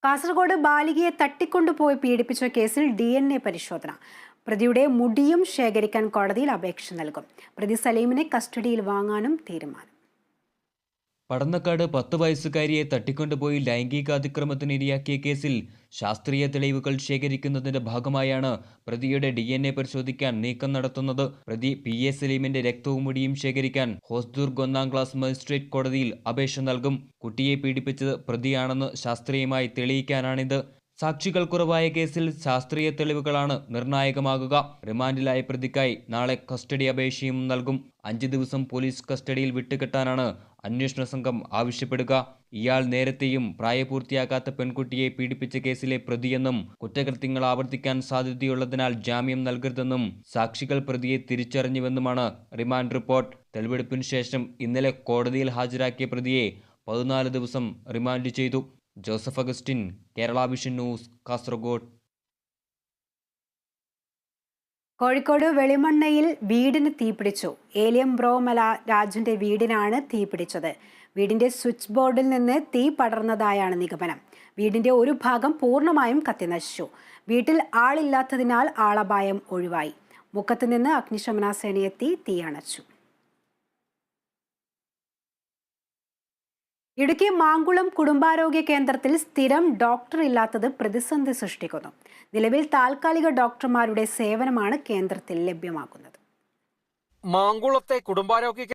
കാസർഗോഡ് ബാലികയെ തട്ടിക്കൊണ്ടുപോയി പീഡിപ്പിച്ച കേസിൽ DNA പരിശോധന. പ്രതിയുടെ മുടിയും ശേഖരിക്കാൻ കോടതിയിൽ അപേക്ഷ നൽകും. പ്രതി സലീമിനെ കസ്റ്റഡിയിൽ വാങ്ങാനും തീരുമാനം. പടന്നക്കാട് 10 വയസ്സുകാരിയെ തട്ടിക്കൊണ്ടുപോയി ലൈംഗികാതിക്രമത്തിനിരയാക്കിയ കേസിൽ ശാസ്ത്രീയ തെളിവുകൾ ശേഖരിക്കുന്നതിന്റെ ഭാഗമായാണ് പ്രതിയുടെ DNA പരിശോധിക്കാൻ നീക്കം നടത്തുന്നത്. പ്രതി PA സലീമിന്റെ രക്തവും മുടിയും ശേഖരിക്കാൻ ഹോസ്ദുർഗ് 1-ാം ക്ലാസ് മജിസ്ട്രേറ്റ് കോടതിയിൽ അപേക്ഷ നൽകും. കുട്ടിയെ പീഡിപ്പിച്ചത് പ്രതിയാണെന്ന് ശാസ്ത്രീയമായി തെളിയിക്കാനാണിത്. സാക്ഷികൾ കുറവായ കേസിൽ ശാസ്ത്രീയ തെളിവുകളാണ് നിർണായകമാകുക. റിമാൻഡിലായ പ്രതിക്കായി നാളെ കസ്റ്റഡി അപേക്ഷയും നൽകും. 5 ദിവസം പോലീസ് കസ്റ്റഡിയിൽ വിട്ടുകിട്ടാനാണ് അന്വേഷണ സംഘം ആവശ്യപ്പെടുക. ഇയാൾ നേരത്തെയും പ്രായപൂർത്തിയാകാത്ത പെൺകുട്ടിയെ പീഡിപ്പിച്ച കേസിലെ പ്രതിയെന്നും കുറ്റകൃത്യങ്ങൾ ആവർത്തിക്കാൻ സാധ്യതയുള്ളതിനാൽ ജാമ്യം നൽകരുതെന്നും സാക്ഷികൾ പ്രതിയെ തിരിച്ചറിഞ്ഞുവെന്നുമാണ് റിമാൻഡ് റിപ്പോർട്ട്. തെളിവെടുപ്പിനു ശേഷം ഇന്നലെ കോടതിയിൽ ഹാജരാക്കിയ പ്രതിയെ 14 ദിവസം റിമാൻഡ് ചെയ്തു. Joseph Augustine, Kerala vision news, Kasaragod. കോഴിക്കോട് വെളിമണ്ണയിൽ വീടിന് തീപിടിച്ചു. ഏലിയം ബ്രോമല രാജുന്റെ വീടിനാണ് തീപിടിച്ചത്. വീടിന്റെ സ്വിച്ച് ബോർഡിൽ നിന്ന് തീ പടർന്നതായാണ് നിഗമനം. വീടിന്റെ ഒരു ഭാഗം പൂർണ്ണമായും കത്തിനശിച്ചു. വീട്ടിൽ ആളില്ലാത്തതിനാൽ ആളപായം ഒഴിവായി. മുക്കത്ത് നിന്ന് അഗ്നിശമന സേനയെത്തി തീ അണച്ചു. ഇടുക്കി മാങ്കുളം കുടുംബാരോഗ്യ കേന്ദ്രത്തിൽ സ്ഥിരം ഡോക്ടർ ഇല്ലാത്തത് പ്രതിസന്ധി സൃഷ്ടിക്കുന്നു. നിലവിൽ താൽക്കാലിക ഡോക്ടർമാരുടെ സേവനമാണ് കേന്ദ്രത്തിൽ ലഭ്യമാകുന്നത്. മാങ്കുളത്തെ കുടുംബാരോഗ്യ